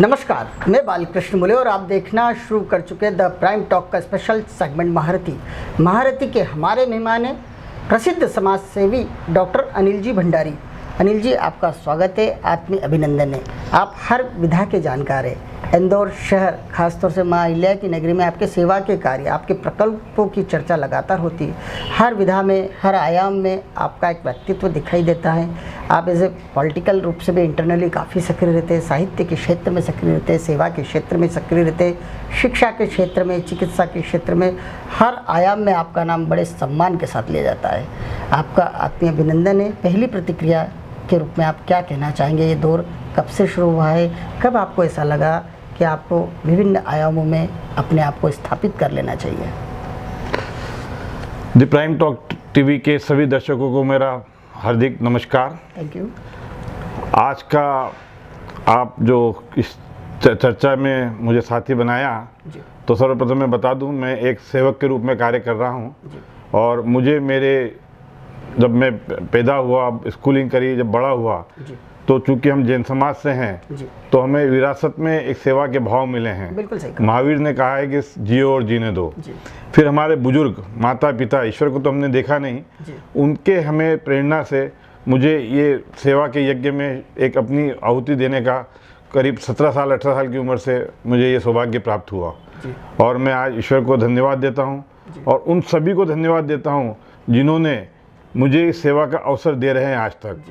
नमस्कार, मैं बालकृष्ण मुले और आप देखना शुरू कर चुके द प्राइम टॉक का स्पेशल सेगमेंट महारथी के हमारे मेहमान हैं प्रसिद्ध समाज सेवी डॉक्टर अनिल जी भंडारी। अनिल जी, आपका स्वागत है, आत्मीय अभिनंदन है। आप हर विधा के जानकार हैं। इंदौर शहर, खासतौर से माँ अहिल्या की नगरी में आपके सेवा के कार्य, आपके प्रकल्पों की चर्चा लगातार होती है। हर विधा में, हर आयाम में आपका एक व्यक्तित्व दिखाई देता है। आप एज ए पॉलिटिकल रूप से भी इंटरनली काफ़ी सक्रिय रहते हैं, साहित्य के क्षेत्र में सक्रिय रहते हैं, सेवा के क्षेत्र में सक्रिय रहते हैं, शिक्षा के क्षेत्र में, चिकित्सा के क्षेत्र में, हर आयाम में आपका नाम बड़े सम्मान के साथ लिया जाता है। आपका आत्मीय अभिनंदन है। पहली प्रतिक्रिया के रूप में आप क्या कहना चाहेंगे? ये दौर कब से शुरू हुआ है? कब आपको ऐसा लगा कि आपको विभिन्न आयामों में अपने आप को स्थापित कर लेना चाहिए? द प्राइम टॉक टीवी के सभी दर्शकों को मेरा हार्दिक नमस्कार। Thank you. आज का आप जो इस चर्चा में मुझे साथी बनाया, तो सर्वप्रथम मैं बता दूं, मैं एक सेवक के रूप में कार्य कर रहा हूं। और मुझे जब मैं पैदा हुआ, स्कूलिंग करी, जब बड़ा हुआ, तो चूंकि हम जैन समाज से हैं, तो हमें विरासत में एक सेवा के भाव मिले हैं। बिल्कुल सही। महावीर ने कहा है कि जियो और जीने दो। फिर हमारे बुजुर्ग, माता पिता, ईश्वर को तो हमने देखा नहीं, उनके हमें प्रेरणा से मुझे ये सेवा के यज्ञ में एक अपनी आहुति देने का करीब 17 साल 18 साल की उम्र से मुझे ये सौभाग्य प्राप्त हुआ। और मैं आज ईश्वर को धन्यवाद देता हूँ और उन सभी को धन्यवाद देता हूँ जिन्होंने मुझे इस सेवा का अवसर दे रहे हैं आज तक।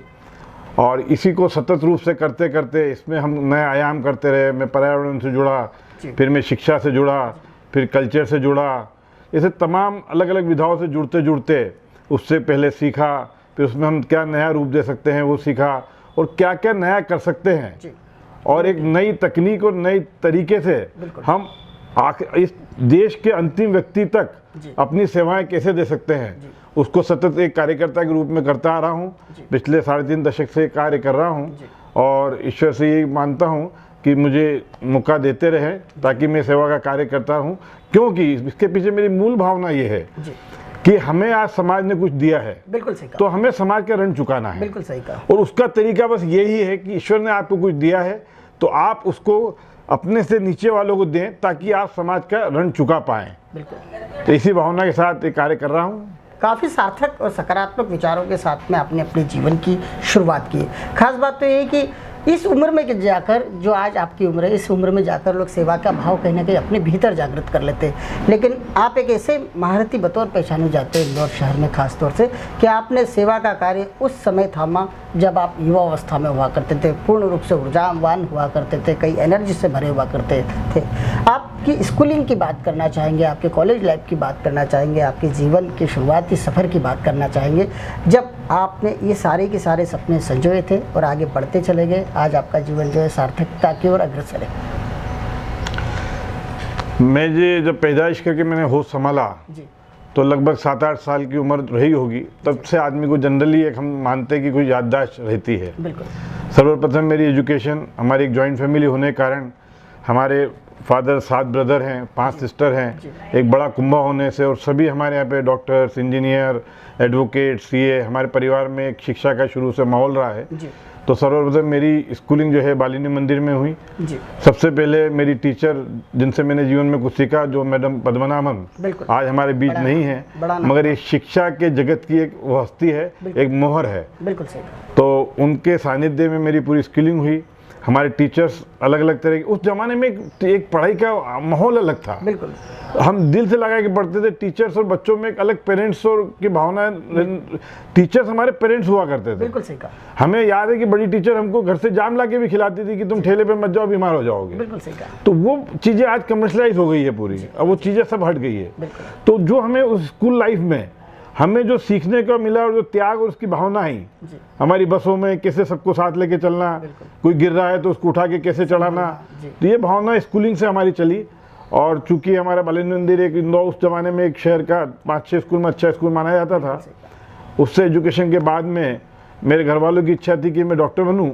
और इसी को सतत रूप से करते करते इसमें हम नए आयाम करते रहे। मैं पर्यावरण से जुड़ा, फिर मैं शिक्षा से जुड़ा, फिर कल्चर से जुड़ा, ऐसे तमाम अलग अलग विधाओं से जुड़ते जुड़ते उससे पहले सीखा, फिर उसमें हम क्या नया रूप दे सकते हैं वो सीखा, और क्या क्या नया कर सकते हैं, और एक नई तकनीक और नई तरीके से हम इस देश के अंतिम व्यक्ति तक अपनी सेवाएं कैसे दे सकते हैं, उसको सतत एक कार्यकर्ता के रूप में करता आ रहा हूँ। पिछले 3.5 दशक से कार्य कर रहा हूँ और ईश्वर से यही मानता हूँ कि मुझे मौका देते रहे ताकि मैं सेवा का कार्य करता हूँ। क्योंकि इसके पीछे मेरी मूल भावना ये है कि हमें आज समाज ने कुछ दिया है, बिल्कुल सही, तो हमें समाज का ऋण चुकाना है। बिल्कुल सही कहा। और उसका तरीका बस यही है कि ईश्वर ने आपको कुछ दिया है तो आप उसको अपने से नीचे वालों को दें ताकि आप समाज का ऋण चुका पाएं। बिल्कुल। तो इसी भावना के साथ एक कार्य कर रहा हूँ। काफ़ी सार्थक और सकारात्मक विचारों के साथ में आपने अपने जीवन की शुरुआत की। खास बात तो ये है कि इस उम्र में जाकर, जो आज आपकी उम्र है, इस उम्र में जाकर लोग सेवा का भाव कहीं ना कहीं अपने भीतर जागृत कर लेते हैं। लेकिन आप एक ऐसे महारथी बतौर पहचाने जाते हैं इंदौर शहर में खास तौर से कि आपने सेवा का कार्य उस समय थामा जब आप युवा अवस्था में हुआ करते थे, पूर्ण रूप से ऊर्जावान हुआ करते थे, कई एनर्जी से भरे हुआ करते थे। आपकी स्कूलिंग की बात करना चाहेंगे, आपके कॉलेज लाइफ की बात करना चाहेंगे, आपके जीवन के शुरुआती सफ़र की बात करना चाहेंगे, जब आपने ये सारे के सारे सपने संजोए थे और आगे बढ़ते चले गए। आज आपका जीवन जो है सार्थकता की ओर अग्रसर है। मैं जब पैदाइश करके मैंने होश संभाला तो लगभग 7-8 साल की उम्र रही होगी। तब से आदमी को जनरली एक हम मानते हैं कि कोई याददाश्त रहती है। बिल्कुल। सर्वप्रथम मेरी एजुकेशन, हमारी एक जॉइंट फैमिली होने के कारण हमारे फादर 7 ब्रदर हैं, 5 सिस्टर हैं, एक बड़ा कुंभा होने से, और सभी हमारे यहाँ पे डॉक्टर्स, इंजीनियर, एडवोकेट, सीए, हमारे परिवार में एक शिक्षा का शुरू से माहौल रहा है। तो सर्वप्रथम मेरी स्कूलिंग जो है बालिनी मंदिर में हुई। सबसे पहले मेरी टीचर जिनसे मैंने जीवन में कुछ सीखा, जो मैडम पद्मनाभन, आज हमारे बीच नहीं है, मगर ये शिक्षा के जगत की एक वो हस्ती है, एक मोहर है। बिल्कुल सही। तो उनके सानिध्य में मेरी पूरी स्किलिंग हुई। हमारे टीचर्स अलग अलग तरह के, उस जमाने में एक पढ़ाई का माहौल अलग था। बिल्कुल। हम दिल से लगा के पढ़ते थे। टीचर्स और बच्चों में एक अलग पेरेंट्स और की भावना, टीचर्स हमारे पेरेंट्स हुआ करते थे। बिल्कुल सही कहा। हमें याद है कि बड़ी टीचर हमको घर से जाम ला के भी खिलाती थी कि तुम ठेले पे मत जाओ, बीमार हो जाओगे। बिल्कुल सही कहा। तो वो चीज़ें आज कमर्शलाइज हो गई है पूरी, अब वो चीज़ें सब हट गई है। तो जो हमें उस स्कूल लाइफ में हमें जो सीखने को मिला और जो त्याग और उसकी भावना आई, हमारी बसों में कैसे सबको साथ लेके चलना, कोई गिर रहा है तो उसको उठा के कैसे चढ़ाना, तो ये भावना स्कूलिंग से हमारी चली। और चूंकि हमारा बालिनी मंदिर एक इंदौर उस जमाने में एक शहर का 5-6 स्कूल में अच्छा स्कूल माना जाता था, उससे एजुकेशन के बाद में मेरे घर वालों की इच्छा थी कि मैं डॉक्टर बनूं,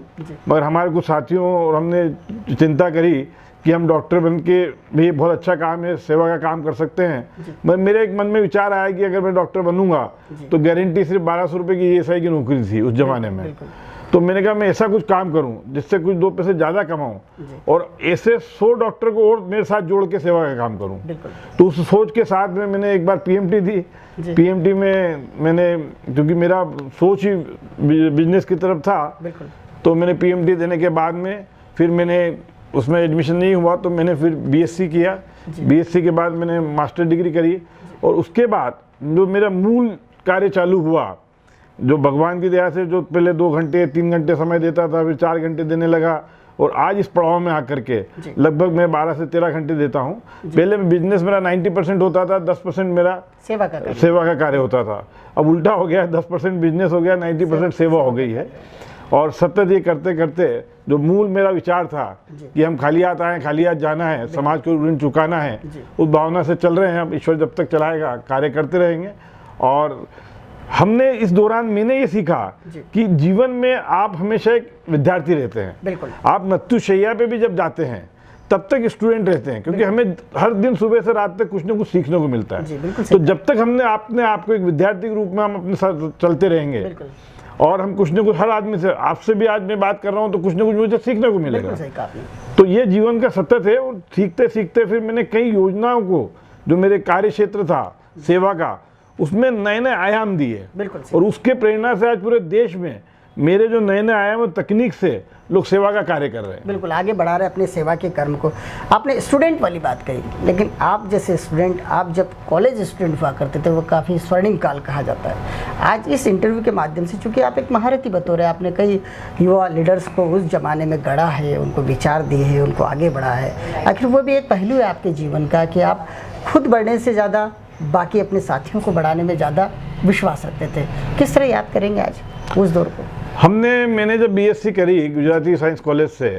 मगर हमारे कुछ साथियों और हमने चिंता करी कि हम डॉक्टर बन के भी बहुत अच्छा काम है, सेवा का काम कर सकते हैं। मगर मेरे एक मन में विचार आया कि अगर मैं डॉक्टर बनूंगा तो गारंटी सिर्फ 1200 रुपये की ESI की नौकरी थी उस जमाने में। तो मैंने कहा मैं ऐसा कुछ काम करूं जिससे कुछ 2 पैसे ज़्यादा कमाऊं और ऐसे 100 डॉक्टर को और मेरे साथ जोड़ के सेवा का काम करूं। तो उस सोच के साथ में मैंने एक बार पीएमटी दी। पीएमटी में मैंने, क्योंकि मेरा सोच ही बिजनेस की तरफ था, तो मैंने पीएमटी देने के बाद में फिर मैंने उसमें एडमिशन नहीं हुआ तो मैंने फिर बीएससी किया। बीएससी के बाद मैंने मास्टर डिग्री करी और उसके बाद जो मेरा मूल कार्य चालू हुआ, जो भगवान की दया से जो पहले 2 घंटे 3 घंटे समय देता था, फिर 4 घंटे देने लगा और आज इस पड़ाव में आकर के लगभग मैं 12 से 13 घंटे देता हूँ। पहले बिजनेस मेरा 90% होता था, 10% मेरा सेवा का कार्य होता था। अब उल्टा हो गया, 10% बिजनेस हो गया, 90% सेवा हो गई है। और सतत ये करते करते जो मूल मेरा विचार था कि हम खाली हाथ आए, खाली हाथ जाना है, समाज को ऋण चुकाना है, उस भावना से चल रहे हैं। अब ईश्वर जब तक चलाएगा कार्य करते रहेंगे। और हमने इस दौरान मैंने ये सीखा कि जीवन में आप हमेशा एक विद्यार्थी रहते हैं। आप मृत्युशैया पे भी जब जाते हैं तब तक स्टूडेंट रहते हैं, क्योंकि हमें हर दिन सुबह से रात तक कुछ ना कुछ सीखने को मिलता है। तो जब तक हमने अपने आप को एक विद्यार्थी के रूप में हम अपने साथ चलते रहेंगे और हम कुछ न कुछ, हर आदमी से, आपसे भी आज मैं बात कर रहा हूँ तो कुछ न कुछ मुझे सीखने को मिलेगा। तो ये जीवन का सतत है। और सीखते सीखते फिर मैंने कई योजनाओं को, जो मेरे कार्य क्षेत्र था सेवा का, उसमें नए नए आयाम दिए। और उसके प्रेरणा से आज पूरे देश में मेरे जो नए नए आयाम और तकनीक से लोग सेवा का कार्य कर रहे हैं। बिल्कुल आगे बढ़ा रहे हैं अपने सेवा के कर्म को। आपने स्टूडेंट वाली बात कही, लेकिन आप जैसे स्टूडेंट, आप जब कॉलेज स्टूडेंट हुआ करते थे वो काफ़ी स्वर्णिम काल कहा जाता है। आज इस इंटरव्यू के माध्यम से, चूँकि आप एक महारथी बतौर है, आपने कई युवा लीडर्स को उस ज़माने में गढ़ा है, उनको विचार दिए हैं, उनको आगे बढ़ा है। आखिर वो भी एक पहलू है आपके जीवन का कि आप खुद बढ़ने से ज़्यादा बाकी अपने साथियों को बढ़ाने में ज़्यादा विश्वास रखते थे। किस तरह याद करेंगे आज उस दौर को? मैंने जब बीएससी करी गुजराती साइंस कॉलेज से,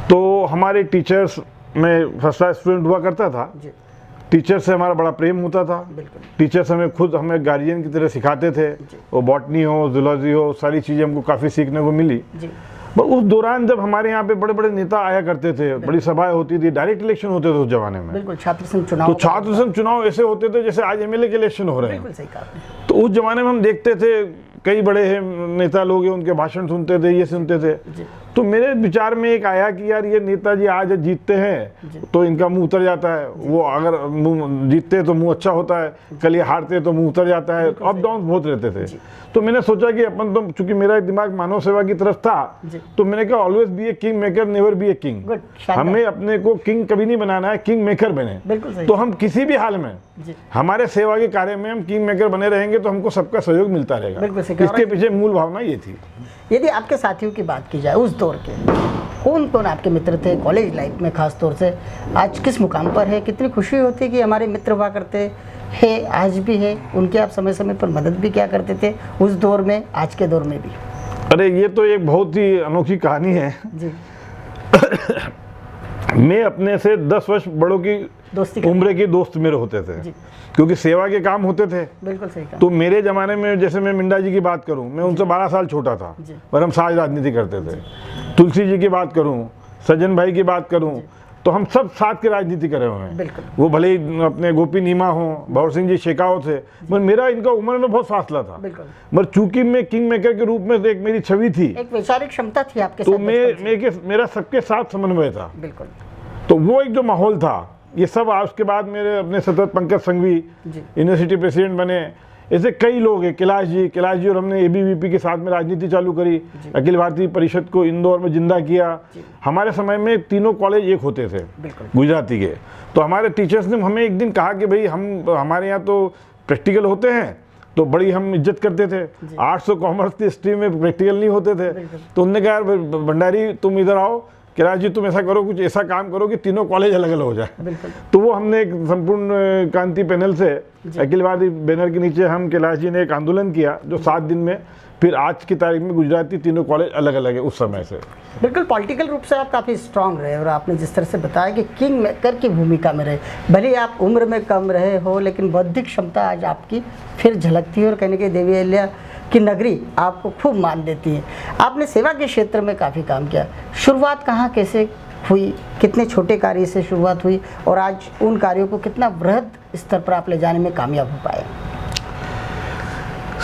तो हमारे टीचर्स में फर्स्ट क्लास स्टूडेंट हुआ करता था। टीचर से हमारा बड़ा प्रेम होता था। टीचर्स हमें गार्जियन की तरह सिखाते थे। वो बॉटनी हो, जूलॉजी हो, सारी चीज़ें हमको काफ़ी सीखने को मिली। पर उस दौरान जब हमारे यहाँ पे बड़े बड़े नेता आया करते थे, बड़ी सभाएं होती थी, डायरेक्ट इलेक्शन होते थे उस जमाने में। छात्र संघ चुनाव, तो छात्र संघ चुनाव ऐसे होते थे जैसे आज एमएलए के इलेक्शन हो रहे हैं। तो उस जमाने में हम देखते थे कई बड़े नेता लोग हैं, उनके भाषण सुनते थे, ये सुनते थे। तो मेरे विचार में एक आया कि यार ये नेताजी आज जीतते हैं तो इनका मुंह उतर जाता है, वो अगर जीतते तो मुंह अच्छा होता है, कल ये हारते तो मुंह उतर जाता है, अप डाउन बहुत रहते थे। तो मैंने सोचा कि अपन तो, चूंकि मेरा दिमाग मानव सेवा की तरफ था, तो मैंने कहा always be a king maker, never be a king. हमें अपने को किंग कभी नहीं बनाना है, किंग मेकर बने। तो हम किसी भी हाल में हमारे सेवा के कार्य में हम किंग मेकर बने रहेंगे तो हमको सबका सहयोग मिलता रहेगा। इसके पीछे मूल भावना ये थी। यदि आपके साथियों की बात की जाए उस दौर के, कौन कौन आपके मित्र थे कॉलेज लाइफ में, खास तौर से आज किस मुकाम पर है? कितनी खुशी होती है कि हमारे मित्र हुआ करते हैं, आज भी है, उनके आप समय समय पर मदद भी क्या करते थे उस दौर में, आज के दौर में भी? अरे ये तो एक बहुत ही अनोखी कहानी है जी। मैं अपने से 10 वर्ष बड़ों की उम्र के दोस्त मेरे होते थे, क्योंकि सेवा के काम होते थे। बिल्कुल सही कहा। तो मेरे ज़माने में, जैसे मैं मिंडा जी की बात करूं, मैं उनसे 12 साल छोटा था, पर हम साथ राजनीति करते थे। तुलसी जी की बात करूं, सज्जन भाई की बात करूं, तो हम सब साथ के राजनीति करे हुए हैं। वो भले ही अपने गोपी नीमा हो, भवर सिंह जी शेखावत थे, मगर मेरा इनका उम्र में बहुत फासला था। मगर चूंकि मैं किंग मेकर के रूप में एक मेरी छवि थी, एक वैचारिक क्षमता थी आपके, तो मेरा सबके साथ समन्वय था। तो वो एक जो माहौल था, ये सब आज के बाद मेरे अपने सतत पंकज संघवी यूनिवर्सिटी प्रेसिडेंट बने, ऐसे कई लोग हैं, कैलाश जी और हमने एबीवीपी के साथ में राजनीति चालू करी, अखिल भारतीय परिषद को इंदौर में जिंदा किया। हमारे समय में तीनों कॉलेज एक होते थे गुजराती के। तो हमारे टीचर्स ने हमें एक दिन कहा कि भाई हमारे यहाँ तो प्रैक्टिकल होते हैं, तो बड़ी हम इज्जत करते थे। आर्ट्स और कॉमर्स की स्ट्रीम में प्रैक्टिकल नहीं होते थे। तो उन्होंने कहा यार भंडारी तुम इधर आओ, कैलाश जी तुम ऐसा करो, कुछ ऐसा काम करो कि तीनों कॉलेज अलग अलग हो जाए। तो वो हमने एक संपूर्ण क्रांति पैनल से अखिल भारतीय बैनर के नीचे हम कैलाश जी ने एक आंदोलन किया, जो 7 दिन में फिर आज की तारीख में गुजराती तीनों कॉलेज अलग अलग है उस समय से। बिल्कुल पॉलिटिकल रूप से आप काफ़ी स्ट्रांग रहे, और आपने जिस तरह से बताया कि किंग मेकर की भूमिका में रहे, भले आप उम्र में कम रहे हो, लेकिन बौद्धिक क्षमता आज आपकी फिर झलकती है और कहने के देवी अहिल्या की नगरी आपको खूब मान देती है। आपने सेवा के क्षेत्र में काफ़ी काम किया। शुरुआत कहाँ कैसे हुई, कितने छोटे कार्य से शुरुआत हुई, और आज उन कार्यों को कितना वृहद स्तर पर आप ले जाने में कामयाब हो पाए?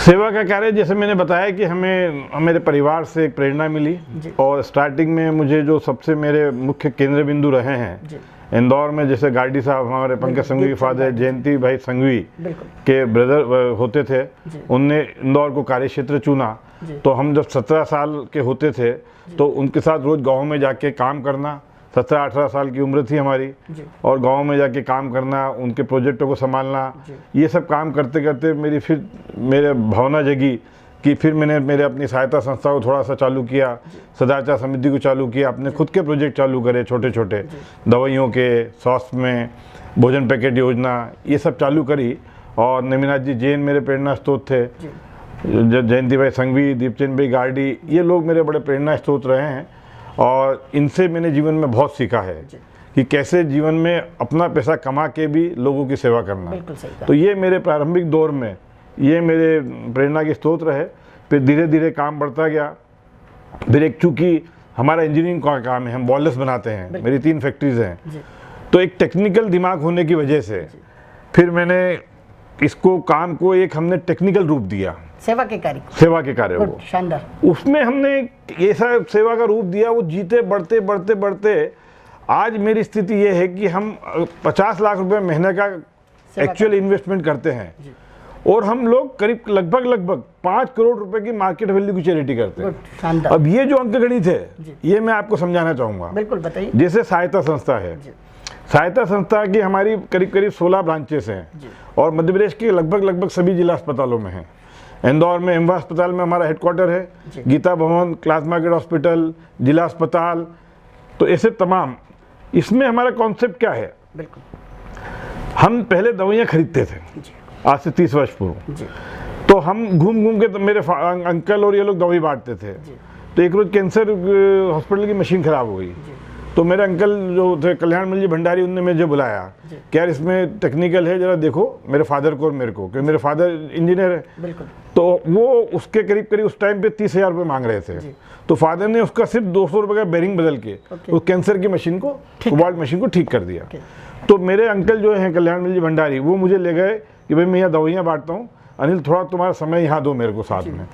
सेवा का कार्य जैसे मैंने बताया कि हमें मेरे परिवार से एक प्रेरणा मिली और स्टार्टिंग में मुझे जो सबसे मेरे मुख्य केंद्र बिंदु रहे हैं इंदौर में, जैसे गार्डी साहब हमारे पंकज संघवी के फादर जयंती भाई संघवी के ब्रदर होते थे, उनने इंदौर को कार्य क्षेत्र चुना। तो हम जब 17 साल के होते थे तो उनके साथ रोज गाँव में जाके काम करना, 17-18 साल की उम्र थी हमारी, और गांव में जाके काम करना, उनके प्रोजेक्टों को संभालना, ये सब काम करते करते मेरे भावना जगी कि फिर मैंने मेरे अपनी सहायता संस्था को थोड़ा सा चालू किया, सदाचार समिति को चालू किया, अपने खुद के प्रोजेक्ट चालू करे, छोटे छोटे दवाइयों के, स्वास्थ्य में, भोजन पैकेट योजना, ये सब चालू करी। और नेमिनाथ जी जैन मेरे प्रेरणा स्रोत थे, जयंती भाई संघवी, दीपचंद भाई गार्डी, ये लोग मेरे बड़े प्रेरणा स्रोत रहे हैं। और इनसे मैंने जीवन में बहुत सीखा है कि कैसे जीवन में अपना पैसा कमा के भी लोगों की सेवा करना। तो ये मेरे प्रारंभिक दौर में ये मेरे प्रेरणा के स्रोत रहे। फिर धीरे धीरे काम बढ़ता गया। फिर एक चूँकि हमारा इंजीनियरिंग का काम है, हम बॉयलर्स बनाते हैं, मेरी 3 फैक्ट्रीज हैं, तो एक टेक्निकल दिमाग होने की वजह से फिर मैंने इसको काम को एक हमने टेक्निकल रूप दिया, सेवा के कार्य को, शानदार। उसमें हमने ऐसा सेवा का रूप दिया, वो जीते बढ़ते बढ़ते बढ़ते आज मेरी स्थिति ये है कि हम 50 लाख रुपए महीने का एक्चुअल इन्वेस्टमेंट करते हैं और हम लोग करीब लगभग 5 करोड़ रुपए की मार्केट वैल्यू की चैरिटी करते हैं। अब ये जो अंकगणित है ये मैं आपको समझाना चाहूँगा। बिल्कुल बताइए। जैसे सहायता संस्था है, सहायता संस्था की हमारी करीब 16 ब्रांचेस हैं और मध्य प्रदेश के लगभग सभी जिला अस्पतालों में हैं। इंदौर में एम्बा अस्पताल में हमारा हेडक्वार्टर है, गीता भवन, क्लास मार्केट हॉस्पिटल, जिला अस्पताल, तो ऐसे तमाम। इसमें हमारा कॉन्सेप्ट क्या है? बिल्कुल, हम पहले दवाइयाँ खरीदते थे आज से 30 वर्ष पूर्व, तो हम घूम के तो मेरे अंकल और ये लोग दवाई बांटते थे। तो एक रोज कैंसर हॉस्पिटल की मशीन खराब हो गई, तो मेरे अंकल जो थे कल्याण मल जी भंडारी, उनने मुझे बुलाया कि यार इसमें टेक्निकल है, जरा देखो मेरे फादर को और मेरे को, क्योंकि मेरे फादर इंजीनियर है। तो वो उसके करीब उस टाइम पे 30,000 रुपये मांग रहे थे। तो फादर ने उसका सिर्फ 200 रुपये का बेरिंग बदल के उस कैंसर की मशीन को, कोबाल्ट मशीन को ठीक कर दिया। तो मेरे अंकल जो हैं कल्याण मल जी भंडारी, वो मुझे ले गए कि भाई मैं यहाँ दवाइयाँ बांटता हूँ, अनिल थोड़ा तुम्हारा समय यहाँ दो मेरे को साथ में।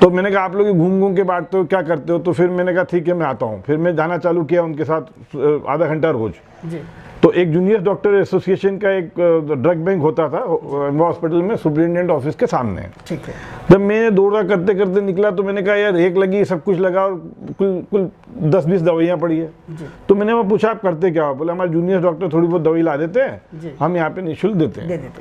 तो मैंने कहा आप लोग घूम के बांटते हो, क्या करते हो? तो फिर मैंने कहा ठीक है मैं आता हूँ। फिर मैं जाना चालू किया उनके साथ आधा घंटा रोज। तो एक जूनियर डॉक्टर एसोसिएशन का एक ड्रग बैंक होता था हॉस्पिटल में, सुपरिटेंडेंट ऑफिस के सामने। ठीक है। जब मैं दौड़ा करते करते निकला तो मैंने कहा यार एक लगी, सब कुछ लगा और कुल 10-20 दवाइयाँ पड़ी है। तो मैंने वहाँ पूछा आप करते क्या हो? बोले हमारे जूनियर डॉक्टर थोड़ी बहुत दवाई ला देते हैं, हम यहाँ पे निःशुल्क देते हैं।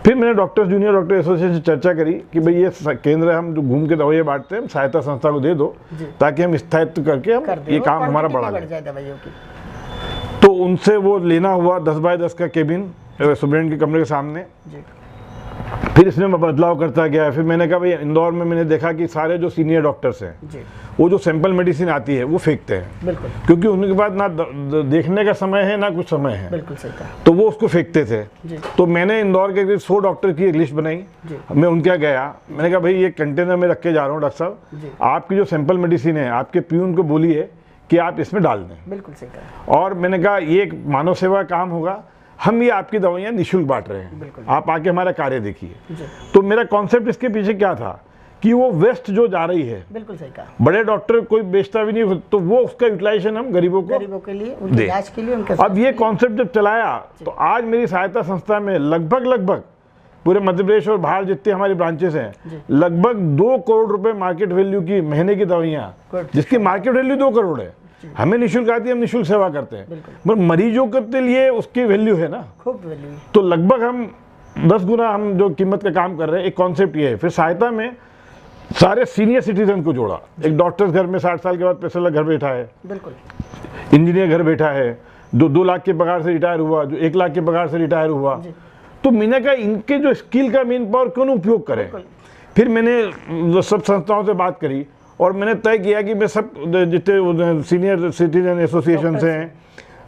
फिर मैंने जूनियर डॉक्टर एसोसिएशन से चर्चा करी कि भाई ये केंद्र है, हम जो घूम के दवाइयाँ बांटते हैं, सहायता संस्था को दे दो ताकि हम स्थायित्व करके हम ये काम हमारा बढ़ा लें। तो उनसे वो लेना हुआ 10 बाय 10 का केबिन सुपरिटेंडेंट के कमरे के सामने। फिर इसमें मैं बदलाव करता गया। फिर मैंने कहा भाई इंदौर में मैंने देखा कि सारे जो सीनियर डॉक्टर्स हैं वो जो सैंपल मेडिसिन आती है वो फेंकते हैं, क्योंकि उनके पास ना देखने का समय है ना कुछ समय है। बिल्कुल सही कहा। तो वो उसको फेंकते थे। तो मैंने इंदौर के 100 डॉक्टर की एक लिस्ट बनाई, मैं उनके यहाँ गया, मैंने कहा भाई ये कंटेनर में रख के जा रहा हूँ डॉक्टर साहब, आपकी जो सैंपल मेडिसिन है आपके प्यून को बोलिए कि आप इसमें डाल दें। बिल्कुल सही कहा। और मैंने कहा ये एक मानव सेवा काम होगा, हम ये आपकी दवाइयाँ निःशुल्क बांट रहे हैं, आप आके हमारा कार्य देखिए। तो मेरा कॉन्सेप्ट इसके पीछे क्या था कि वो वेस्ट जो जा रही है, बिल्कुल सही कहा, बड़े डॉक्टर कोई बेचता भी नहीं, तो वो उसका यूटिलाइजेशन हम गरीबों के लिए, उनके इलाज के लिए। अब ये कॉन्सेप्ट जब चलाया तो आज मेरी सहायता संस्था में लगभग पूरे मध्य प्रदेश और बाहर जितने हमारी ब्रांचेस हैं, लगभग 2 करोड़ रुपए मार्केट वैल्यू की महीने की दवाइयाँ, जिसकी मार्केट वैल्यू 2 करोड़ है, हमें निःशुल्क आती है, हम निःशुल्क सेवा करते हैं, मगर मरीजों के लिए उसकी वैल्यू है ना, खूब वैल्यू। तो लगभग हम 10 गुना हम जो कीमत का काम कर रहे हैं। एक कॉन्सेप्ट ये है। फिर सहायता में सारे सीनियर सिटीजन को जोड़ा। एक डॉक्टर घर में 60 साल के बाद पैसे घर बैठा है, बिल्कुल, इंजीनियर घर बैठा है, जो 2 लाख के पगार से रिटायर हुआ, जो 1 लाख के पगार से रिटायर हुआ। तो मैंने कहा इनके जो स्किल का मेन पावर क्यों उपयोग करें। फिर मैंने सब संस्थाओं से बात करी और मैंने तय किया कि मैं सब जितने सीनियर सिटीजन एसोसिएशन से हैं,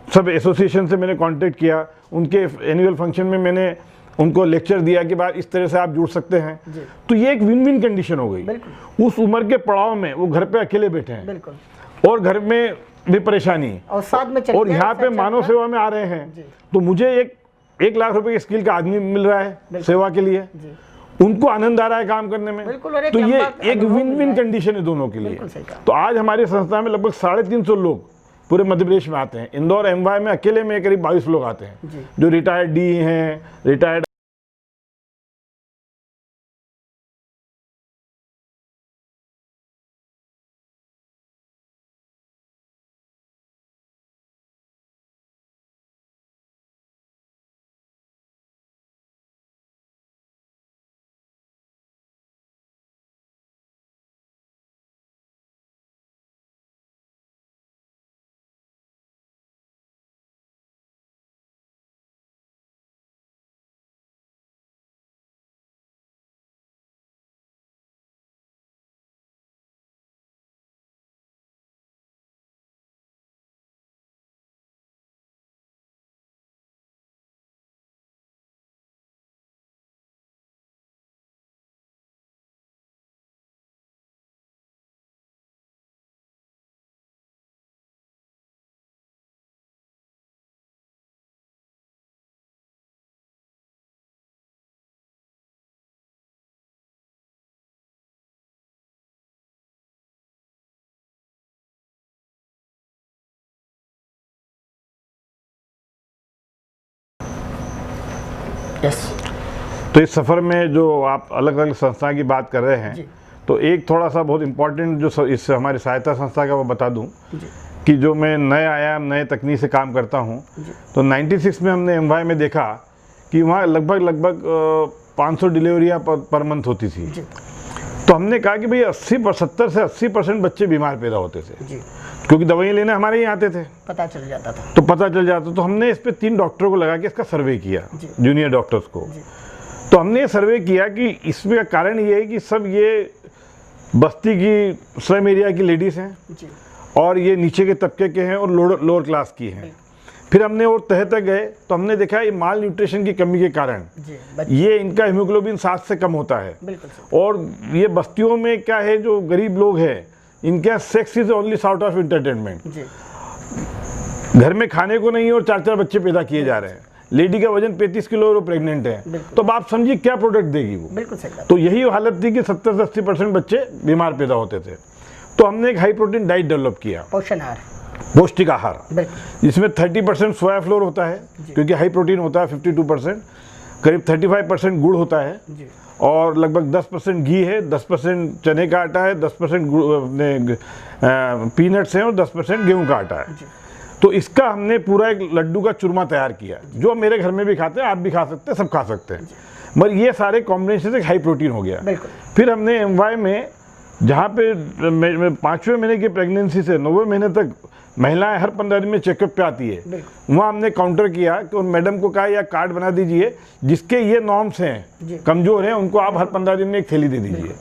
सब एसोसिएशन से मैंने कांटेक्ट किया। उनके एनुअल फंक्शन में मैंने उनको लेक्चर दिया कि बात इस तरह से आप जुड़ सकते हैं। तो ये एक विन विन कंडीशन हो गई। उस उम्र के पड़ाव में वो घर पे अकेले बैठे हैं और घर में भी परेशानी और साथ में और यहाँ पे मानव सेवा में आ रहे हैं। तो मुझे 1 लाख रुपए के स्किल का आदमी मिल रहा है सेवा के लिए, उनको आनंद आ रहा है काम करने में। बिल्कुल, और एक तो ये लंबा एक अनुभव विन मिल विन रहा है। कंडीशन है दोनों के लिए। बिल्कुल सही कहा। तो आज हमारी संस्था में लगभग 350 लोग पूरे मध्य प्रदेश में आते हैं। इंदौर एमवाई में अकेले में करीब 22 लोग आते हैं जी। जो रिटायर्ड डी हैं, रिटायर्ड यस। तो इस सफ़र में जो आप अलग अलग संस्था की बात कर रहे हैं, जी। तो एक थोड़ा सा बहुत इम्पोर्टेंट जो इस हमारी सहायता संस्था का वो बता दूं जी। कि जो मैं नए आयाम नए तकनीक से काम करता हूं, तो 96 में हमने एमवाई में देखा कि वहाँ लगभग 500 डिलीवरियाँ पर मंथ होती थी। जी। तो हमने कहा कि भाई 70 से 80% बच्चे बीमार पैदा होते थे, जी। क्योंकि दवाइयाँ लेने हमारे ही आते थे, पता चल जाता था। तो पता चल जाता। तो हमने इस पे 3 डॉक्टरों को लगा के इसका सर्वे किया, जी। जूनियर डॉक्टर्स को। जी। तो हमने ये सर्वे किया कि इसमें का कारण ये है कि सब ये बस्ती की स्लम एरिया की लेडीज़ हैं जी। और ये नीचे के तबके के हैं और लोअर क्लास की हैं। फिर हमने और तह तक गए तो हमने देखा ये माल न्यूट्रिशन की कमी के कारण जी। ये इनका हीमोग्लोबिन 7 से कम होता है। बिल्कुल सही। और ये बस्तियों में क्या है, जो गरीब लोग हैं इनके यहाँ sex is only sort of entertainment. जी। घर में खाने को नहीं और 4-4 बच्चे पैदा किए जा रहे हैं। लेडी का वजन 35 किलो और वो प्रेग्नेंट है, तो अब आप समझिए क्या प्रोडक्ट देगी वो। बिल्कुल सही कहा। तो यही हालत थी कि 70 से 80% बच्चे बीमार पैदा होते थे। तो हमने एक हाई प्रोटीन डाइट डेवलप किया, पोषण आहार। पौष्टिक आहार, बिल्कुल। जिसमें 30% सोया फ्लोर होता है क्योंकि हाई प्रोटीन होता है 52%, करीब 35% गुड़ होता है जी। और लगभग 10% घी है, 10% चने का आटा है, 10% पीनट्स हैं और 10% गेहूं का आटा है। तो इसका हमने पूरा एक लड्डू का चूरमा तैयार किया, जो मेरे घर में भी खाते हैं, आप भी खा सकते हैं, सब खा सकते हैं। मगर ये सारे कॉम्बिनेशन से हाई प्रोटीन हो गया। बिल्कुल। फिर हमने एमवाई में, जहाँ पे 5वें महीने की प्रेगनेंसी से 9वें महीने तक महिलाएं हर 15 दिन में चेकअप पे आती है, वहाँ हमने काउंटर किया कि उन मैडम को कहा या कार्ड बना दीजिए जिसके ये नॉर्म्स हैं, कमज़ोर हैं, उनको आप हर 15 दिन में एक थैली दे दीजिए।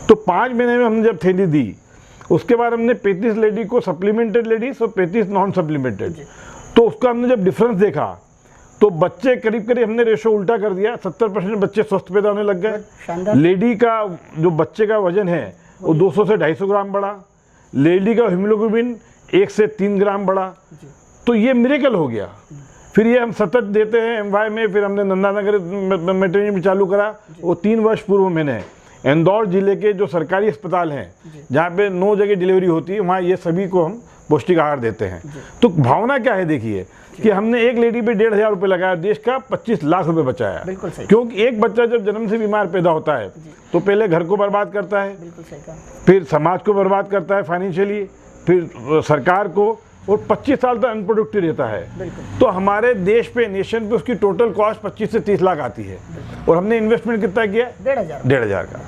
तो 5 महीने में हमने जब थैली दी, उसके बाद हमने 35 लेडी को सप्लीमेंटेड लेडीज और 35 नॉन सप्लीमेंटेड। तो उसका हमने जब डिफरेंस देखा तो बच्चे करीब हमने रेशो उल्टा कर दिया, 70% बच्चे स्वस्थ पैदा होने लग गए। लेडी का जो बच्चे का वजन है वो 200 से 250 ग्राम बढ़ा, लेडी का हीमोग्लोबिन 1 से 3 ग्राम बढ़ा। तो ये मिरेकल हो गया। फिर ये हम सतत देते हैं एमवाई में। फिर हमने नंदानगर मैटरनिटी चालू करा, वो 3 वर्ष पूर्व मैंने इंदौर जिले के जो सरकारी अस्पताल हैं जहाँ पे 9 जगह डिलीवरी होती है, वहाँ ये सभी को हम पौष्टिक आहार देते हैं। तो भावना क्या है देखिए कि हमने एक लेडी पे 1,500 रुपये लगाया, देश का 25 लाख रुपए बचाया। बिल्कुल सही। क्योंकि एक बच्चा जब जन्म से बीमार पैदा होता है तो पहले घर को बर्बाद करता है, बिल्कुल सही कहा। फिर समाज को बर्बाद करता है फाइनेंशियली, फिर सरकार को, और 25 साल तक अनप्रोडक्टिव रहता है। तो हमारे देश पे, नेशन पे उसकी टोटल कॉस्ट 25 से 30 लाख आती है और हमने इन्वेस्टमेंट कितना किया? 1,500 का।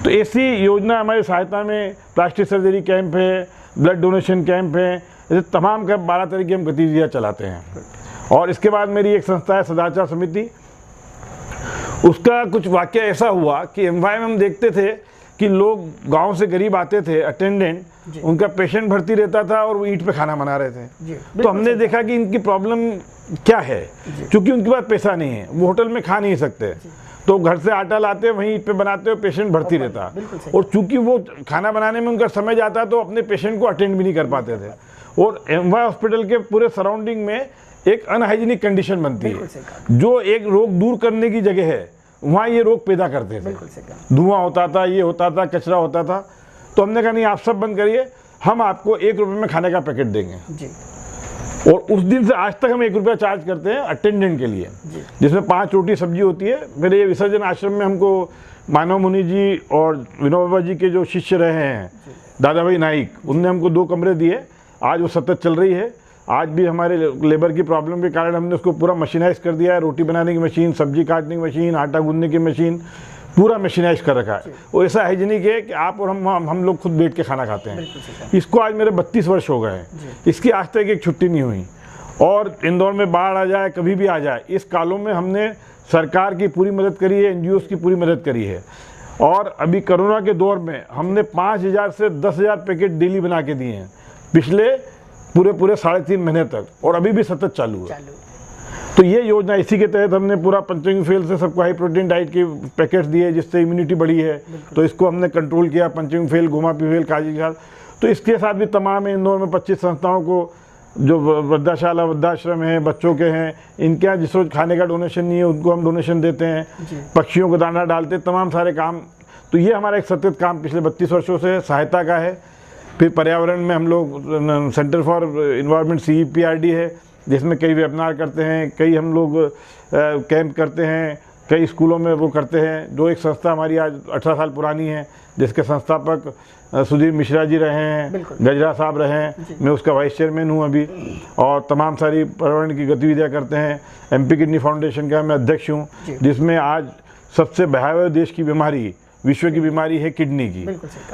तो ऐसी योजना हमारी सहायता में प्लास्टिक सर्जरी कैंप है, ब्लड डोनेशन कैंप है, ऐसे तमाम का 12 तरीके हम गतिविधियाँ चलाते हैं। और इसके बाद मेरी एक संस्था है सदाचार समिति, उसका कुछ वाक्य ऐसा हुआ कि एमवाई में हम देखते थे कि लोग गांव से गरीब आते थे, अटेंडेंट, उनका पेशेंट भर्ती रहता था और वो ईंट पे खाना बना रहे थे। तो हमने देखा कि इनकी प्रॉब्लम क्या है, क्योंकि उनके पास पैसा नहीं है, वो होटल में खा नहीं सकते, तो घर से आटा लाते, वहीं ईंट पे बनाते हो, पेशेंट भर्ती रहता। और चूंकि वो खाना बनाने में उनका समय जाता तो अपने पेशेंट को अटेंड भी नहीं कर पाते थे। और एमवाई हॉस्पिटल के पूरे सराउंडिंग में एक अनहाइजीनिक कंडीशन बनती है, जो एक रोग दूर करने की जगह है वहाँ ये रोग पैदा करते थे, बिल्कुल सही कहा। धुआं होता था, ये होता था, कचरा होता था। तो हमने कहा नहीं, आप सब बंद करिए, हम आपको 1 रुपये में खाने का पैकेट देंगे जी। और उस दिन से आज तक हम 1 रुपया चार्ज करते हैं अटेंडेंट के लिए, जिसमें 5 रोटी सब्जी होती है। फिर ये विसर्जन आश्रम में हमको मानव मुनि जी और विनोबा जी के जो शिष्य रहे हैं दादा भाई नाइक, उनने हमको 2 कमरे दिए। आज वो सतत चल रही है। आज भी हमारे लेबर की प्रॉब्लम के कारण हमने उसको पूरा मशीनाइज कर दिया है। रोटी बनाने की मशीन, सब्जी काटने की मशीन, आटा गूंदने की मशीन, पूरा मशीनाइज कर रखा है। वो ऐसा हाइजीनिक है कि आप और हम लोग खुद बैठ के खाना खाते हैं। इसको आज मेरे 32 वर्ष हो गए हैं, इसकी आज तक एक छुट्टी नहीं हुई। और इंदौर में बाढ़ आ जाए, कभी भी आ जाए, इस कालों में हमने सरकार की पूरी मदद करी है, NGOs की पूरी मदद करी है। और अभी कोरोना के दौर में हमने 5000 से 10,000 पैकेट डेली बना के दिए हैं पिछले पूरे 3.5 महीने तक, और अभी भी सतत चालू है। तो ये योजना, इसी के तहत हमने पूरा पंचंग फेल से सबको हाई प्रोटीन डाइट के पैकेट्स दिए, जिससे इम्यूनिटी बढ़ी है। तो इसको हमने कंट्रोल किया, पंचंग फेल, घुमा पिफेल, काजी के साथ। तो इसके साथ भी तमाम इंदौर में 25 संस्थाओं को, जो वृद्धाशाला, वृद्धाश्रम है, बच्चों के हैं, इनके यहाँ जिस रोज खाने का डोनेशन नहीं है उनको हम डोनेशन देते हैं, पक्षियों को दाना डालते, तमाम सारे काम। तो ये हमारा एक सतत काम पिछले 32 वर्षों से सहायता का है। फिर पर्यावरण में हम लोग सेंटर फॉर इन्वायरमेंट CEPRD है, जिसमें कई वेबिनार करते हैं, कई हम लोग कैंप करते हैं, कई स्कूलों में वो करते हैं। जो एक संस्था हमारी आज 18 साल पुरानी है, जिसके संस्थापक सुधीर मिश्रा जी रहे हैं, गजरा साहब रहे हैं, मैं उसका वाइस चेयरमैन हूँ अभी। और तमाम सारी पर्यावरण की गतिविधियाँ करते हैं। MP किडनी फाउंडेशन का मैं अध्यक्ष हूँ, जिसमें आज सबसे भयावह देश की बीमारी, विश्व की बीमारी है किडनी की।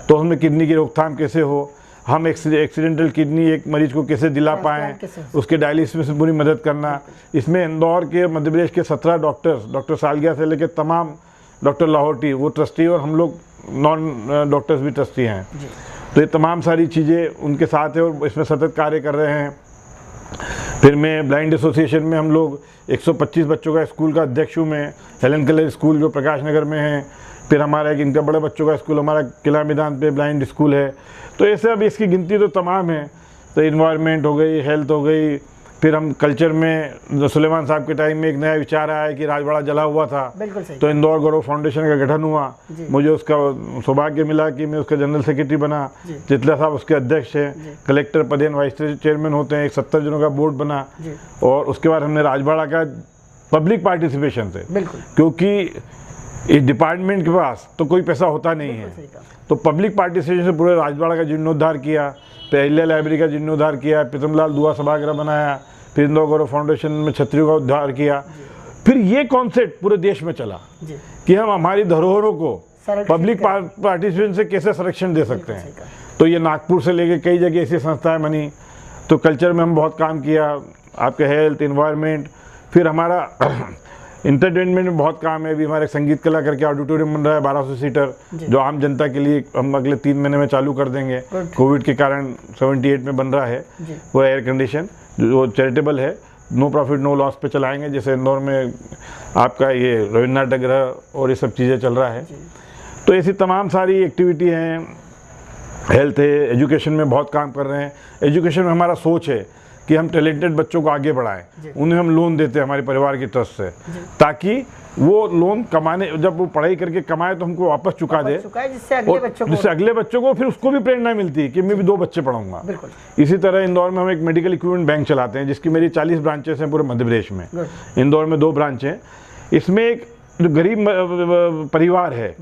तो उसमें किडनी की रोकथाम कैसे हो, हम एक्सीडेंटल किडनी एक मरीज को कैसे दिला पाएँ, उसके डायलिसिस में पूरी मदद करना। इसमें इंदौर के, मध्य प्रदेश के 17 डॉक्टर्स, डॉक्टर सालगिया से लेकर तमाम, डॉक्टर लाहौटी वो ट्रस्टी, और हम लोग नॉन डॉक्टर्स भी ट्रस्टी हैं। तो ये तमाम सारी चीज़ें उनके साथ है और इसमें सतत कार्य कर रहे हैं। फिर मैं ब्लाइंड एसोसिएशन में हम लोग 125 बच्चों का स्कूल का अध्यक्ष हूँ मैं, हेलन कलर स्कूल जो प्रकाश नगर में है। फिर हमारा एक इनका बड़े बच्चों का स्कूल हमारा किला मैदान पे ब्लाइंड स्कूल है। तो ऐसे अब इसकी गिनती तो तमाम है। तो इन्वायरमेंट हो गई, हेल्थ हो गई। फिर हम कल्चर में, सुलेमान साहब के टाइम में एक नया विचार आया कि राजवाड़ा जला हुआ था, तो इंदौर गौरव फाउंडेशन का गठन हुआ। मुझे उसका सौभाग्य मिला कि मैं उसका जनरल सेक्रेटरी बना, चितला साहब उसके अध्यक्ष हैं, कलेक्टर पदेन वाइस चेयरमैन होते हैं, एक 70 जनों का बोर्ड बना। और उसके बाद हमने राजवाड़ा का पब्लिक पार्टिसिपेशन से, क्योंकि इस डिपार्टमेंट के पास तो कोई पैसा होता नहीं है, तो पब्लिक पार्टिसिपेशन से पूरे राजवाड़ा का जीर्णोद्धार किया, पहले लाइब्रेरी का जीर्णोद्धार किया, प्रीतमलाल दुआ सभागृह बनाया, फिर इंदौर गौरव फाउंडेशन में छतरियों का उद्धार किया। फिर ये कॉन्सेप्ट पूरे देश में चला कि हम हमारी धरोहरों को पब्लिक पार्टिसिपेशन से कैसे संरक्षण दे सकते हैं। तो ये नागपुर से लेके कई जगह ऐसी संस्थाएं बनी। तो कल्चर में हम बहुत काम किया, आपके हेल्थ, इन्वायरमेंट। फिर हमारा इंटरटेनमेंट में बहुत काम है। अभी हमारे संगीत कला करके ऑडिटोरियम बन रहा है 1200 सीटर, जो आम जनता के लिए हम अगले 3 महीने में चालू कर देंगे। कोविड के कारण 78 में बन रहा है वो एयर कंडीशन, जो चैरिटेबल है, नो प्रॉफिट नो लॉस पे चलाएंगे। जैसे इंदौर में आपका ये रविन्द्रनाथ टैगोर और ये सब चीज़ें चल रहा है। तो ऐसी तमाम सारी एक्टिविटी हैं। हेल्थ है, एजुकेशन में बहुत काम कर रहे हैं। एजुकेशन में हमारा सोच है कि हम टैलेंटेड बच्चों को आगे बढ़ाएं, उन्हें हम लोन देते हैं हमारे परिवार की ट्रस्ट से, ताकि वो लोन कमाने, जब वो पढ़ाई करके कमाए तो हमको वापस चुका दे, जिससे अगले बच्चों को फिर उसको भी प्रेरणा मिलती है कि मैं भी 2 बच्चे पढ़ाऊंगा। इसी तरह इंदौर में हम एक मेडिकल इक्विपमेंट बैंक चलाते हैं, जिसकी मेरी 40 ब्रांचेस हैं पूरे मध्य प्रदेश में। इंदौर में 2 ब्रांच हैं। इसमें एक जो गरीब परिवार है,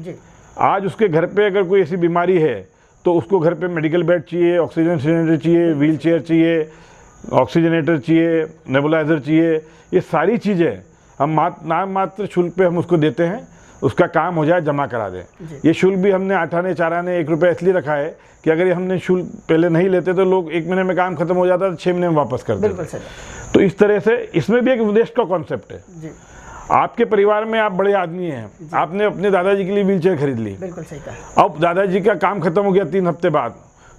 आज उसके घर पे अगर कोई ऐसी बीमारी है तो उसको घर पे मेडिकल बेड चाहिए, ऑक्सीजन सिलेंडर चाहिए, व्हील चेयर चाहिए, ऑक्सीजनेटर चाहिए, नेबुलाइजर चाहिए, ये सारी चीज़ें हम नाम मात्र शुल्क पे हम उसको देते हैं। उसका काम हो जाए, जमा करा दें। ये शुल्क भी हमने 8 आने 4 आने 1 रुपया इसलिए रखा है कि अगर ये हमने शुल्क पहले नहीं लेते तो लोग 1 महीने में काम खत्म हो जाता है, 6 महीने में वापस कर देते। तो इस तरह से इसमें भी एक उद्देश्य का कॉन्सेप्ट है। आपके परिवार में आप बड़े आदमी हैं, आपने अपने दादाजी के लिए व्हील चेयर खरीद ली, बिल्कुल सही कहा। अब दादाजी का काम खत्म हो गया 3 हफ्ते बाद,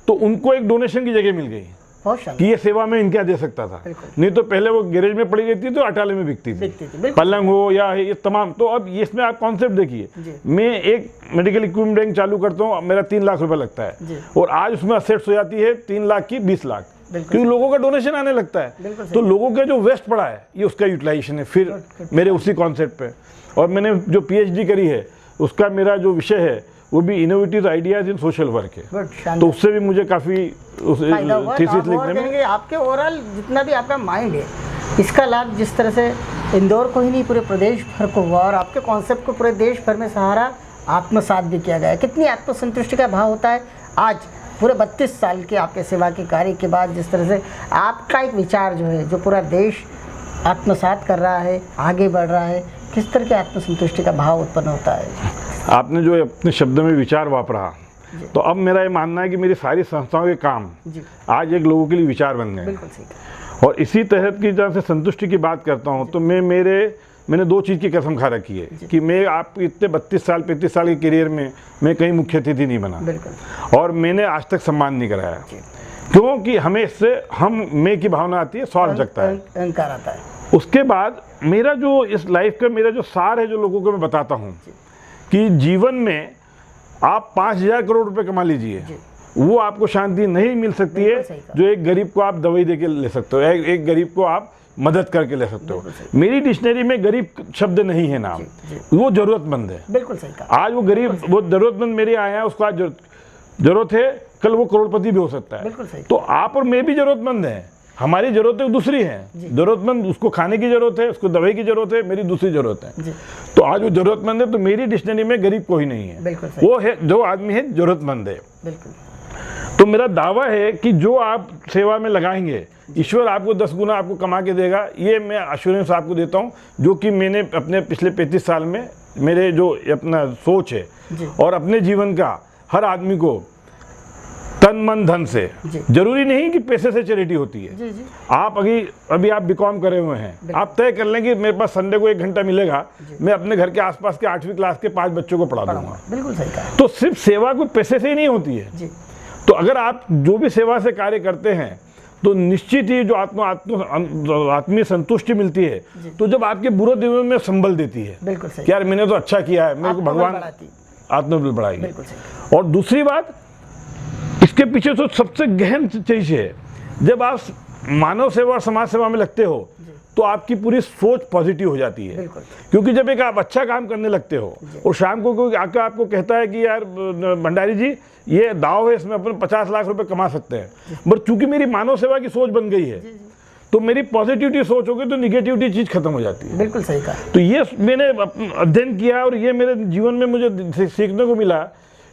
तो उनको एक डोनेशन की जगह मिल गई कि ये सेवा में इनका दे सकता था। नहीं तो पहले वो गैरेज में पड़ी रहती तो अटाले में बिकती थी, पलंग हो या ये तमाम। तो अब इसमें आप कॉन्सेप्ट देखिए, मैं एक मेडिकल इक्विपमेंट बैंक चालू करता हूँ, मेरा 3 लाख रुपए लगता है, और आज उसमें असेट्स हो जाती है 3 लाख की 20 लाख। क्योंकि लोगों का डोनेशन आने लगता है, तो लोगों का जो वेस्ट पड़ा है ये उसका यूटिलाइजेशन है फिर मेरे उसी कॉन्सेप्ट पे। और मैंने जो PhD करी है उसका मेरा जो विषय है वो भी innovative ideas in social work है, तो उससे भी मुझे काफ़ी थीसिस लिखने में आपके ओवरऑल जितना भी आपका माइंड है इसका लाभ जिस तरह से इंदौर को ही नहीं पूरे प्रदेश भर को हुआ और आपके कॉन्सेप्ट को पूरे देश भर में सहारा आत्मसात भी किया गया। कितनी आत्मसंतुष्टि का भाव होता है आज पूरे 32 साल के आपके सेवा के कार्य के बाद, जिस तरह से आपका एक विचार जो है जो पूरा देश आत्मसात कर रहा है, आगे बढ़ रहा है, किस तरह के आत्मसंतुष्टि का भाव उत्पन्न होता है? आपने जो अपने शब्दों में विचार वापरा, तो अब मेरा ये मानना है कि मेरी सारी संस्थाओं के काम आज एक लोगों के लिए विचार बन गए। बिल्कुल सही। और इसी तहत की जहाँ से संतुष्टि की बात करता हूँ तो मैंने 2 चीज़ की कसम खा रखी है कि मैं आप इतने 32 साल 35 साल के करियर में मैं कहीं मुख्य अतिथि नहीं बना और मैंने आज तक सम्मान नहीं कराया, क्योंकि हमें इससे मैं की भावना आती है, स्वार्थ जगता है, अहंकार आता है। उसके बाद मेरा जो इस लाइफ का मेरा जो सार है जो लोगों को मैं बताता हूँ कि जीवन में आप 5,000 करोड़ रुपए कमा लीजिए, वो आपको शांति नहीं मिल सकती है जो एक गरीब को आप दवाई दे के ले सकते हो, एक गरीब को आप मदद करके ले सकते हो। मेरी डिक्शनरी में गरीब शब्द नहीं है नाम, वो जरूरतमंद है। बिल्कुल सही कहा। आज वो गरीब वो जरूरतमंद मेरे आया है, उसको आज जरूरत है, कल वो करोड़पति भी हो सकता है। बिल्कुल सही। तो आप और मैं भी जरूरतमंद है, हमारी जरूरतें दूसरी हैं। जरूरतमंद उसको खाने की जरूरत है, उसको दवाई की जरूरत है, मेरी दूसरी जरूरत है। तो आज वो जरूरतमंद है, तो मेरी डिक्शनरी में गरीब कोई नहीं है, वो है जो आदमी है जरूरतमंद है। बिल्कुल। तो मेरा दावा है कि जो आप सेवा में लगाएंगे ईश्वर आपको 10 गुना आपको कमा के देगा, ये मैं एश्योरेंस आपको देता हूँ, जो कि मैंने अपने पिछले 35 साल में मेरे जो अपना सोच है और अपने जीवन का हर आदमी को तन मन धन से, जरूरी नहीं कि पैसे से चैरिटी होती है। आप अभी आप बीकॉम करे हुए हैं, आप तय कर लें कि मेरे पास संडे को 1 घंटा मिलेगा, मैं अपने घर के आसपास के 8वीं क्लास के 5 बच्चों को पढ़ा दूंगा। बिल्कुल सही कहा। तो सिर्फ सेवा कोई पैसे से ही नहीं होती है। तो अगर आप जो भी सेवा से कार्य करते हैं तो निश्चित ही जो आत्मीय संतुष्टि मिलती है, तो जब आपके बुरे दिनों में संबल देती है। बिल्कुल सही। यार मैंने तो अच्छा किया है, मेरे को भगवान आत्मबल बढ़ाएगी। और दूसरी बात इसके पीछे तो सबसे गहन चीज है, जब आप मानव सेवा और समाज सेवा में लगते हो तो आपकी पूरी सोच पॉजिटिव हो जाती है। क्योंकि जब एक आप अच्छा काम करने लगते हो और शाम को कोई आकर आपको कहता है कि यार भंडारी जी ये दाव है, इसमें अपन 50 लाख रुपए कमा सकते हैं, बट चूंकि मेरी मानव सेवा की सोच बन गई है तो मेरी पॉजिटिविटी सोच होगी तो निगेटिविटी चीज खत्म हो जाती है। बिल्कुल सही कहा। तो ये मैंने अध्ययन किया और ये मेरे जीवन में मुझे सीखने को मिला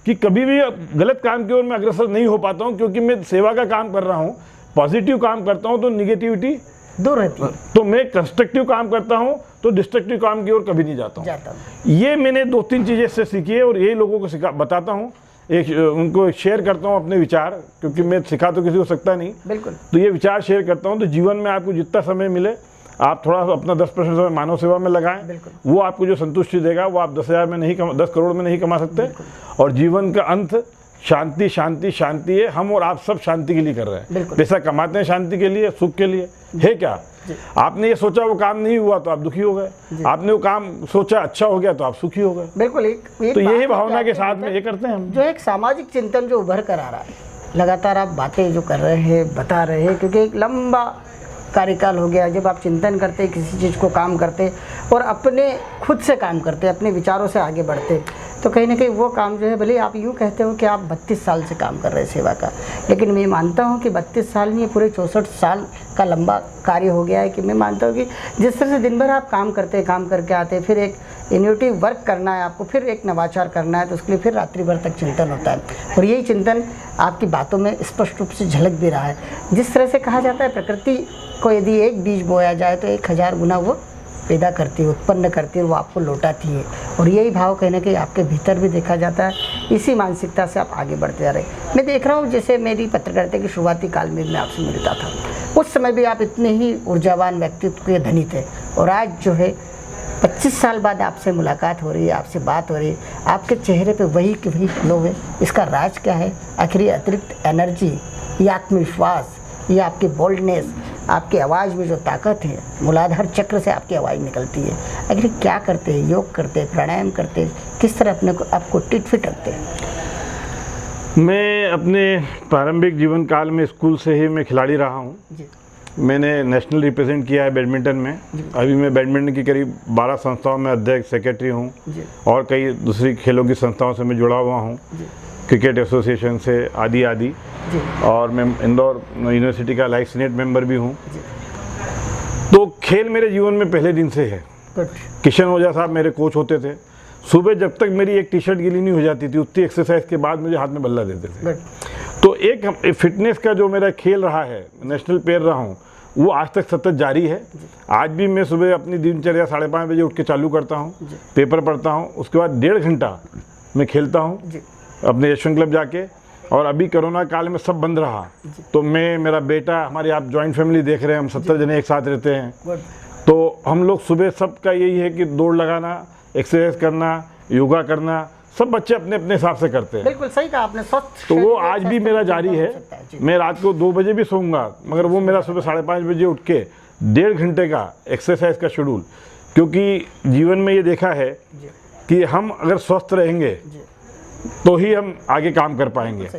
कि कभी भी गलत काम की ओर मैं अग्रसर नहीं हो पाता हूँ, क्योंकि मैं सेवा का काम कर रहा हूँ, पॉजिटिव काम करता हूँ तो निगेटिविटी दूर रहती है। तो मैं कंस्ट्रक्टिव काम करता हूँ तो डिस्ट्रक्टिव काम की ओर कभी नहीं जाता हूँ। ये मैंने 2-3 चीजें इससे सीखी है और यही लोगों को बताता हूँ, उनको शेयर करता हूँ अपने विचार, क्योंकि मैं सिखा तो किसी को सकता नहीं। बिल्कुल। तो ये विचार शेयर करता हूँ। तो जीवन में आपको जितना समय मिले आप थोड़ा अपना 10% समय मानव सेवा में लगाएं, वो आपको जो संतुष्टि देगा वो आप 10 करोड़ में नहीं कमा सकते। और जीवन का अंत शांति शांति शांति है। हम और आप सब शांति के लिए कर रहे हैं, पैसा कमाते हैं शांति के लिए, सुख के लिए है क्या? आपने ये सोचा वो काम नहीं हुआ तो आप दुखी हो गए, आपने वो काम सोचा अच्छा हो गया तो आप सुखी हो गए। बिल्कुल। तो यही भावना के साथ में ये करते हैं हम। जो एक सामाजिक चिंतन जो उभर कर आ रहा है, लगातार आप बातें जो कर रहे हैं, बता रहे हैं, क्योंकि एक लंबा कार्यकाल हो गया जब आप चिंतन करते, किसी चीज़ को काम करते और अपने खुद से काम करते, अपने विचारों से आगे बढ़ते, तो कहीं ना कहीं वो काम जो है, भले आप यूँ कहते हो कि आप 32 साल से काम कर रहे हैं सेवा का, लेकिन मैं मानता हूँ कि 32 साल नहीं, पूरे 64 साल का लंबा कार्य हो गया है। कि मैं मानता हूँ कि जिस तरह से दिन भर आप काम करते, काम करके आते, फिर एक इनोवेटिव वर्क करना है आपको, फिर एक नवाचार करना है, तो उसके लिए फिर रात्रि भर तक चिंतन होता है। और यही चिंतन आपकी बातों में स्पष्ट रूप से झलक भी रहा है। जिस तरह से कहा जाता है प्रकृति को यदि एक बीज बोया जाए तो 1000 गुना वो पैदा करती है, उत्पन्न करती है, वो आपको लौटाती है। और यही भाव कहीं ना कहीं आपके भीतर भी देखा जाता है। इसी मानसिकता से आप आगे बढ़ते जा रहे हैं। मैं देख रहा हूँ जैसे मेरी पत्रकारिता की शुरुआती काल में मैं आपसे मिलता था, उस समय भी आप इतने ही ऊर्जावान व्यक्तित्व के धनी थे, और आज जो है 25 साल बाद आपसे मुलाकात हो रही है, आपसे बात हो रही है, आपके चेहरे पे वही के वही ग्लो है। इसका राज क्या है? आखिर ये अतिरिक्त एनर्जी, ये आत्मविश्वास, ये आपकी बोल्डनेस, आपकी आवाज़ में जो ताकत है, मूलाधार चक्र से आपकी आवाज़ निकलती है, आखिर क्या करते हैं? योग करते हैं, प्राणायाम करते हैं, किस तरह अपने को आपको टिट फिट रखते हैं? मैं अपने प्रारंभिक जीवन काल में स्कूल से ही मैं खिलाड़ी रहा हूँ। जी मैंने नेशनल रिप्रेजेंट किया है बैडमिंटन में। अभी मैं बैडमिंटन की करीब 12 संस्थाओं में अध्यक्ष सेक्रेटरी हूँ और कई दूसरी खेलों की संस्थाओं से मैं जुड़ा हुआ हूँ, क्रिकेट एसोसिएशन से आदि आदि। और मैं इंदौर यूनिवर्सिटी का लाइफ सीनेट मेंबर भी हूँ। तो खेल मेरे जीवन में पहले दिन से है। किशन ओझा साहब मेरे कोच होते थे। सुबह जब तक मेरी एक टी शर्ट गीली नहीं हो जाती थी उतनी एक्सरसाइज के बाद मुझे हाथ में बल्ला देते थे। तो एक फिटनेस का जो मेरा खेल रहा है, नेशनल प्लेयर रहा हूँ, वो आज तक सतत जारी है। आज भी मैं सुबह अपनी दिनचर्या 5:30 बजे उठ के चालू करता हूँ, पेपर पढ़ता हूँ, उसके बाद 1.5 घंटा मैं खेलता हूँ अपने यशवंत क्लब जाके। और अभी कोरोना काल में सब बंद रहा तो मैं, मेरा बेटा, हमारी आप जॉइंट फैमिली देख रहे हैं, हम 70 जने एक साथ रहते हैं। तो हम लोग सुबह सबका यही है कि दौड़ लगाना, एक्सरसाइज करना, योगा करना, सब बच्चे अपने अपने हिसाब से करते हैं। बिल्कुल सही कहा आपने। स्वस्थ तो वो आज भी मेरा जारी है। मैं रात को 2 बजे भी सोऊंगा, मगर वो मेरा सुबह 5:30 बजे उठ के 1.5 घंटे का एक्सरसाइज का शेड्यूल, क्योंकि जीवन में ये देखा है कि हम अगर स्वस्थ रहेंगे तो ही हम आगे काम कर पाएंगे।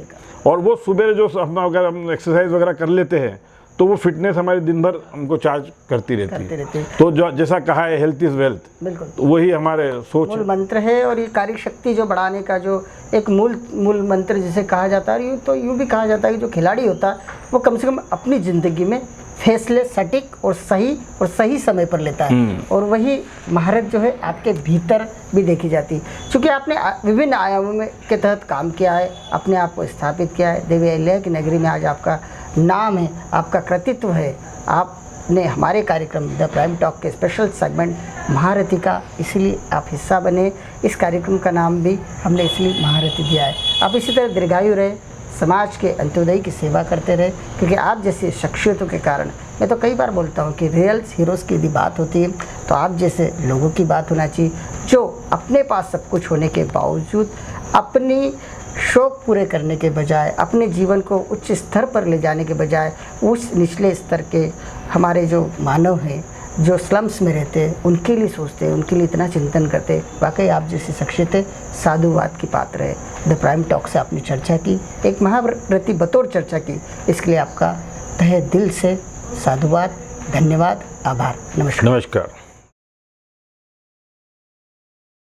और वो सुबह जो अगर हम एक्सरसाइज वगैरह कर लेते हैं तो वो फिटनेस हमारे दिन भर हमको चार्ज करती रहती है। तो जो जैसा कहा है हेल्थ इज़ वेल्थ, बिल्कुल, तो वही हमारे मूल मंत्र है। और ये कार्य शक्ति जो बढ़ाने का जो एक मूल मंत्र जिसे कहा जाता है, यूँ भी कहा जाता है कि जो खिलाड़ी होता है वो कम से कम अपनी ज़िंदगी में फैसले सटीक और सही समय पर लेता है। और वही महारत जो है आपके भीतर भी देखी जाती है। क्योंकि आपने विभिन्न आयामों में के तहत काम किया है, अपने आप को स्थापित किया है। देवी अहिल्या की नगरी में आज आपका नाम है, आपका कृतित्व है। आपने हमारे कार्यक्रम द प्राइम टॉक के स्पेशल सेगमेंट महारथी का इसलिए आप हिस्सा बने। इस कार्यक्रम का नाम भी हमने इसलिए महारथी दिया है। आप इसी तरह दीर्घायु रहे, समाज के अंत्योदय की सेवा करते रहे, क्योंकि आप जैसे शख्सियतों के कारण, मैं तो कई बार बोलता हूँ कि रियल हीरोज़ की यदि बात होती है तो आप जैसे लोगों की बात होना चाहिए, जो अपने पास सब कुछ होने के बावजूद अपनी शौक पूरे करने के बजाय, अपने जीवन को उच्च स्तर पर ले जाने के बजाय उस निचले स्तर के हमारे जो मानव हैं, जो स्लम्स में रहते हैं, उनके लिए सोचते हैं, उनके लिए इतना चिंतन करते हैं। वाकई आप जैसी शख्सियतें साधुवाद की पात्र है। द प्राइम टॉक से आपने चर्चा की, एक महारथी बतौर चर्चा की, इसके लिए आपका तहे दिल से साधुवाद, धन्यवाद, आभार, नमस्कार। नमस्कार।